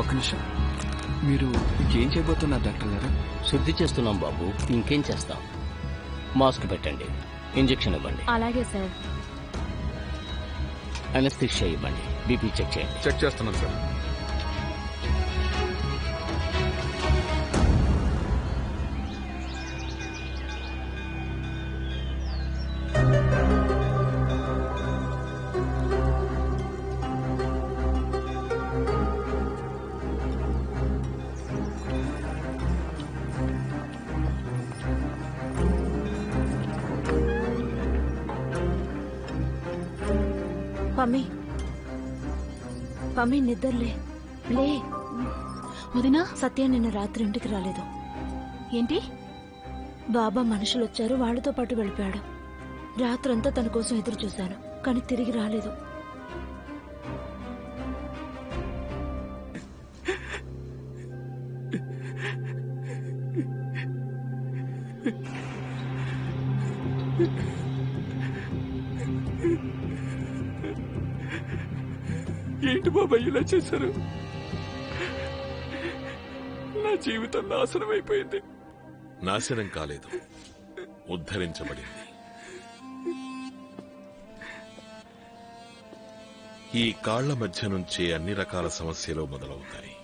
ఒక్క నిమిషం, మీరు ఇంకేం చేయబోతున్నారు డాక్టర్ గారు? శుద్ధి చేస్తున్నాం బాబు, ఇంకేం చేస్తాం. మాస్క్ పెట్టండి, ఇంజెక్షన్ ఇవ్వండి. అలాగే సార్. అనస్థిషియా ఇవ్వండి, బీపీ చెక్ చేయండి. చెక్ చేస్తున్నాం సార్. పమ్మి, పమ్మి నిద్రలే. లే వదినా. సత్య నిన్న రాత్రి ఇంటికి రాలేదు. ఏంటి? బాబా మనుషులు వచ్చారు, వాళ్ళతో పాటు వెళ్ళిపోయాడు. రాత్రంతా తన కోసం ఎదురు చూశాను, కానీ తిరిగి రాలేదు. ఏంటి బాబాయ్ ఇలా చేశారు? నా జీవితం నాశనం అయిపోయింది. నాశనం కాలేదు, ఉద్ధరించబడింది. ఈ కాళ్ల మధ్య నుంచే అన్ని రకాల సమస్యలు మొదలవుతాయి.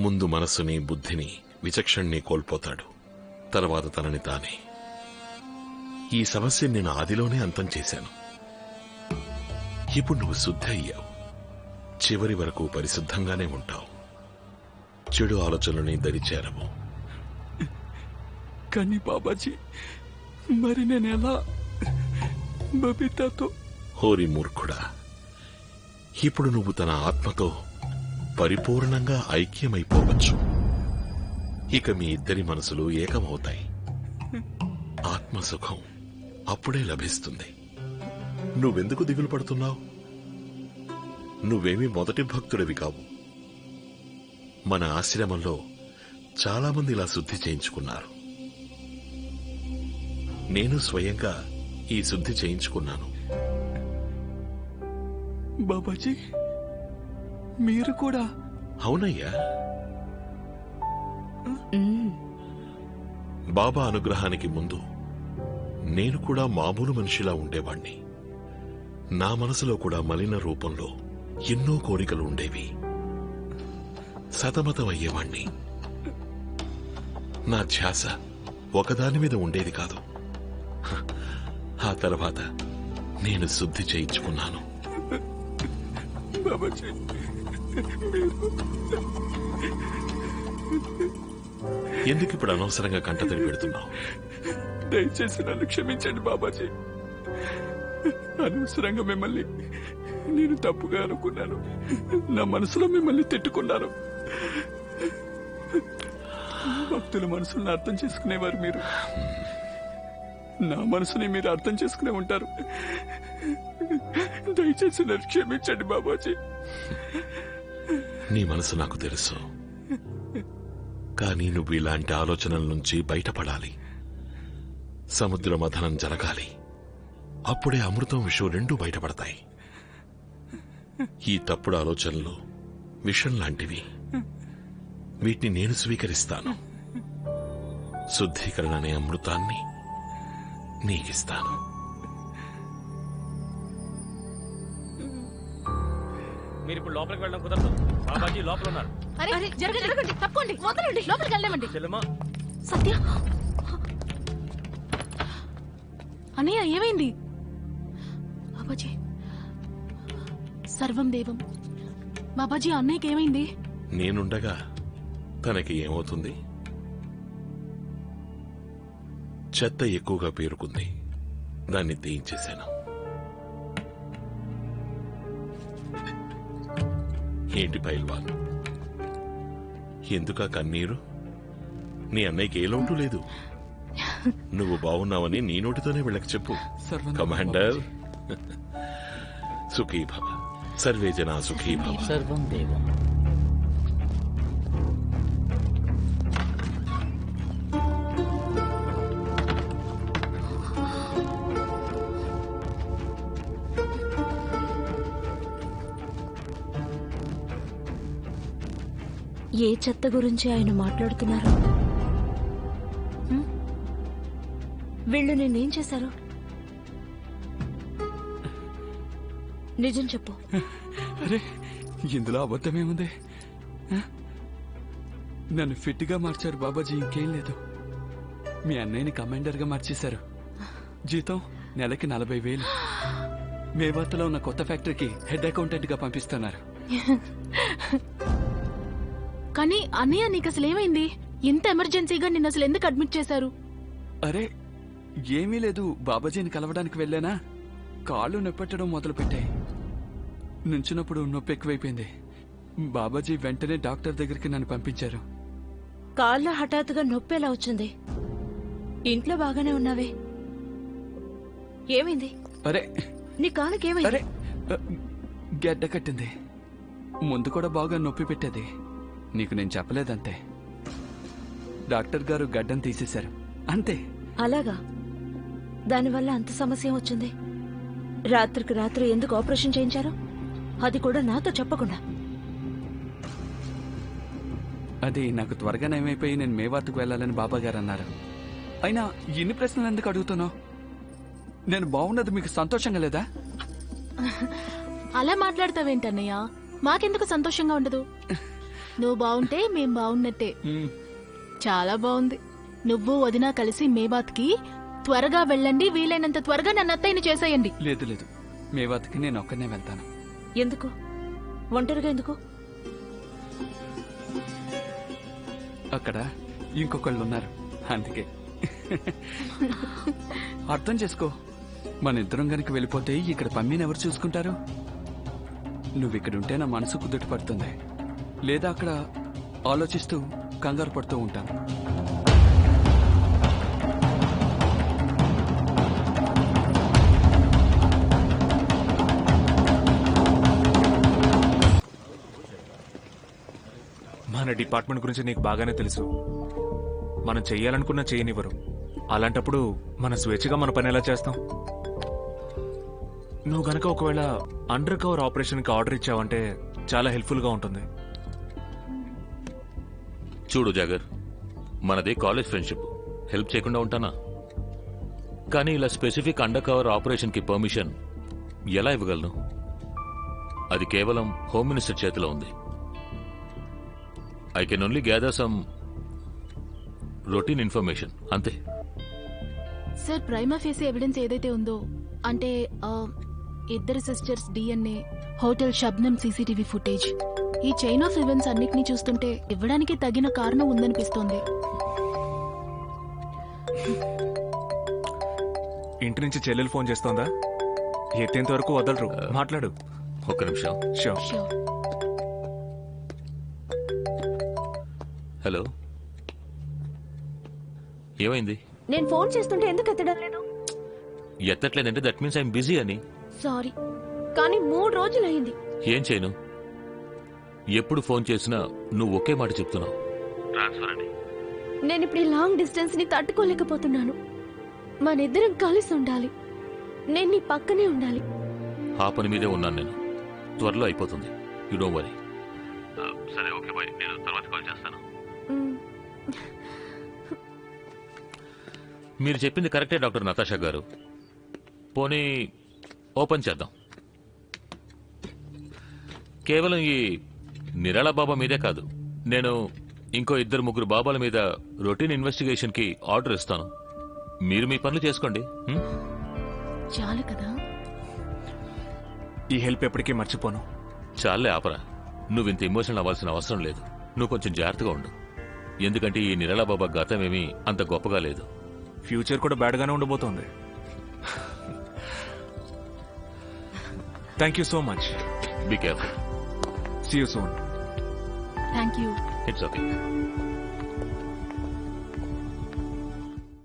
ముందు మనసుని, బుద్ధిని, విచక్షణని కోల్పోతాడు. తర్వాత తనని తానే. ఈ సమస్యని నేను ఆదిలోనే అంతం చేశాను. ఇప్పుడు నువ్వు శుద్ధి అయ్యావు. చివరి వరకు పరిశుద్ధంగానే ఉంటావు. చెడు ఆలోచనలని దరిచేరవు. కానీ బాబాజీ, మరి నేను ఎలా బబితాతో? హోరి మూర్ఖుడా, ఇప్పుడు నువ్వు తన ఆత్మతో పరిపూర్ణంగా ఐక్యమైపోవచ్చు. ఇక మీ ఇద్దరి మనసులు ఏకమవుతాయి. ఆత్మసుఖం అప్పుడే లభిస్తుంది. నువ్వెందుకు దిగులు పడుతున్నావు? నువ్వేమీ మొదటి భక్తుడివి కావు. మన ఆశ్రమంలో చాలా మంది ఇలా శుద్ధి చేయించుకున్నారు. నేను స్వయంగా ఈ శుద్ధి చేయించుకున్నాను. బాబాజీ, మీరు కూడా? అవునయ్యా. బాబా అనుగ్రహానికి ముందు నేను కూడా మామూలు మనిషిలా ఉండేవాణ్ణి. నా మనసులో కూడా మలిన రూపంలో ఎన్నో కోరికలు ఉండేవి. సతమతమయ్యేవాణ్ణి. నా ధ్యాస ఒకదాని మీద ఉండేది కాదు. ఆ తర్వాత నేను శుద్ధి చేయించుకున్నాను. బాబాజీ, ఎందుకు ఇప్పుడు అనవసరంగా కంటతడి పెడుతున్నావు? దయచేసి నన్ను క్షమించండి బాబాజీ. అనవసరంగా మిమ్మల్ని నేను తప్పుగా అనుకున్నాను. నా మనసులో మిమ్మల్ని తిట్టుకున్నాను. భక్తుల మనసులను అర్థం చేసుకునేవారు మీరు. నా మనసుని మీరు అర్థం చేసుకునే ఉంటారు. దయచేసి నన్ను క్షమించండి బాబాజీ. నీ మనసు నాకు తెలుసు, కానీ నువ్వు ఇలాంటి ఆలోచనల నుంచి బయటపడాలి. సముద్ర మథనం జరగాలి. అప్పుడే అమృతం, విషం రెండూ బయటపడతాయి. ఈ తప్పుడు ఆలోచనలు విషం లాంటివి. వీటిని నేను స్వీకరిస్తాను. శుద్ధీకరణ అనే అమృతాన్ని నీకిస్తాను. మీరు ఇప్పుడు లోపలికి వెళ్ళడం కుదరదు. బాబాజీ లోపల ఉన్నారు. అరే జరగండి, తప్పండి, వదలండి, లోపలికి వెళ్ళమండి. చెల్లెమ్మా, సత్య, అన్నయ్య ఏమైంది? బాబాజీ, సర్వం దేవం. బాబాజీ, అన్నయ్యకి ఏమైంది? నేనుండగా తనకి ఏమవుతుంది? చెత్త ఎక్కువగా పేరుకుంది, దాన్ని తీయించేశాను. ఏంటి పైల్వాన్, ఎందుకా కన్నీరు? నీ అన్నయ్యకి ఏ లోటు లేదు. నువ్వు బాగున్నావని నీ నోటితోనే వీళ్ళకి చెప్పు. కమాండర్, సుఖీ భవ, సర్వే జనా సుఖీ భవ. సర్వం దేవం. ఏ చెత్త గురించి ఆయన మాట్లాడుతున్నారు? వీళ్ళు నేనేం చేశారు? నిజం చెప్పు. అరే, ఇందులో అబద్ధమేముంది? నన్ను ఫిట్ గా మార్చారు బాబాజీ, ఇంకేం లేదు. మీ అన్నయ్యని కమాండర్ గా మార్చేశారు. జీతం నెలకి 40,000. మేవాతలో ఉన్న కొత్త ఫ్యాక్టరీకి హెడ్ అకౌంటెంట్ గా పంపిస్తున్నారు. కానీ అన్నయ్య నీకు అసలు ఏమైంది? ఇంత ఎమర్జెన్సీగా నిన్ను అసలు ఎందుకు అడ్మిట్ చేశారు? అరే ఏమీ లేదు, బాబాజీని కలవడానికి వెళ్ళానా, కాళ్ళు నొప్పెట్టడం మొదలుపెట్టాయి. నుంచినప్పుడు నొప్పి ఎక్కువైపోయింది. బాబాజీ వెంటనే డాక్టర్ దగ్గరికి నన్ను పంపించారు. కాళ్ళ హఠాత్తుగా నొప్పి ఎలా వచ్చింది? ఇంట్లో బాగానే ఉన్నావే, ఏమైంది? అరే నీ కాళ్ళకేమైంది? అరే గడ్డ కట్టింది. ముందు కూడా బాగా నొప్పి పెట్టేది. నీకు నేను చెప్పలేదంతే. డాక్టర్ గారు గడ్డం తీసేశారు అంతే. అలాగా? దానివల్ల అంత సమస్య వచ్చింది? రాత్రికి రాత్రి ఎందుకు ఆపరేషన్ చేయించారు? అది కూడా నాతో చెప్పకుండా. అది నాకు త్వరగా నయమైపోయి నేను మేవాతుకు వెళ్ళాలని బాబా గారు అన్నారు. అయినా ఇన్ని ప్రశ్నలు ఎందుకు అడుగుతున్నావు? నేను బాగున్నది మీకు సంతోషంగా లేదా? అలా మాట్లాడతావేంటన్నయ్య? మాకెందుకు సంతోషంగా ఉండదు? నువ్వు బాగుంటే మేం బాగున్నట్టే. చాలా బాగుంది. నువ్వు వదినా కలిసి మేబాత్కి త్వరగా వెళ్ళండి, వీలైనంత త్వరగా నన్ను అత్తయ్యని చేసేయండి. లేదు లేదు, మేవాతుకి నేను ఒక్కనే వెళ్తాను. ఎందుకు? ఒంటరిగా ఎందుకు? అక్కడ ఇంకొకళ్ళు ఉన్నారు, అందుకే. అర్థం చేసుకో. మన ఇద్దరం గనికి వెళ్ళిపోతే ఇక్కడ పమ్మీని ఎవరు చూసుకుంటారు? నువ్విక్కడుంటే నా మనసు కుదుట పడుతుంది, లేదా అక్కడ ఆలోచిస్తూ కంగారు పడుతూ ఉంటాను. మన డిపార్ట్మెంట్ గురించి నీకు బాగానే తెలుసు. మనం చెయ్యాలనుకున్న చేయనివ్వరు. అలాంటప్పుడు మన స్వేచ్ఛగా మన పని ఎలా చేస్తాం? నువ్వు గనక ఒకవేళ అండర్ కవర్ ఆపరేషన్కి ఆర్డర్ ఇచ్చావంటే చాలా హెల్ప్ఫుల్గా ఉంటుంది. చూడు జాగర్, మనది కాలేజ్ ఫ్రెండ్షిప్, హెల్ప్ చేయకుండా ఉంటానా? కానీ ఇలా స్పెసిఫిక్ అండర్ కవర్ ఆపరేషన్కి పర్మిషన్ ఎలా ఇవ్వగలను? అది కేవలం హోమ్ మినిస్టర్ చేతిలో ఉంది. I can only gather some routine information, అంతే. సార్, ప్రైమా ఫేసి ఎవిడెన్స్ ఏదైతే ఉందో, అంటే ఇద్దరు sisters DNA, hotel Shabnam CCTV footage, ఈ చైన్ ఆఫ్ ఈవెంట్స్ అన్నిటినీ చూస్తుంటే ఇవ్వడానికి తగిన కారణం ఉందనిపిస్తోంది. ఇంటి నుంచి చెల్లెలు ఫోన్ చేస్తోందా? ఎత్తేంత వరకు వదలరు, మాట్లాడు. ఒక్క నిమిషం. షూర్. Sure. హలో, ఏమైంది? నేను ఫోన్ చేస్తుంటే ఎందుకు ఎత్తడం లేదు? ఎత్తట్లేదంటే దట్ మీన్స్ ఐఎమ్ బిజీ అని. సారీ, కానీ 3 రోజులైంది. ఏం చేయను? ఎప్పుడు ఫోన్ చేసినా నువ్వు ఒకే మాట చెప్తున్నావు, ట్రాన్స్ఫర్ అని. నేను ఇప్పుడు ఈ లాంగ్ డిస్టెన్స్ ని తట్టుకోలేకపోతున్నాను. మనిద్దరం కలిసి ఉండాలి. నేను నీ పక్కనే ఉండాలి. ఆ పని మీదే ఉన్నాను నేను. త్వరలో అయిపోతుంది, యు డోంట్ వరీ. సరే, ఓకే, బాయ్. నేను తర్వాత కాల్ చేస్తాను. మీరు చెప్పింది కరెక్టే డాక్టర్ నతాషా గారు. పోనీ ఓపెన్ చేద్దాం. కేవలం ఈ నిరాళ బాబా మీదే కాదు, నేను ఇంకో 2-3 బాబాల మీద రొటీన్ ఇన్వెస్టిగేషన్కి ఆర్డర్ ఇస్తాను. మీరు మీ పనులు చేసుకోండి. చాలు కదా. ఈ హెల్ప్ ఎప్పటికీ మర్చిపోను. చాలే ఆపరా, నువ్వు ఇంత ఎమోషనల్ అవ్వాల్సిన అవసరం లేదు. నువ్వు కొంచెం జాగ్రత్తగా ఉండు, ఎందుకంటే ఈ నిరాళ బాబా గతమేమీ అంత గొప్పగా లేదు. ఫ్యూచర్ కూడా బ్యాడ్గానే ఉండబోతోంది. Thank you so much. Be careful. See you soon. Thank you. It's okay.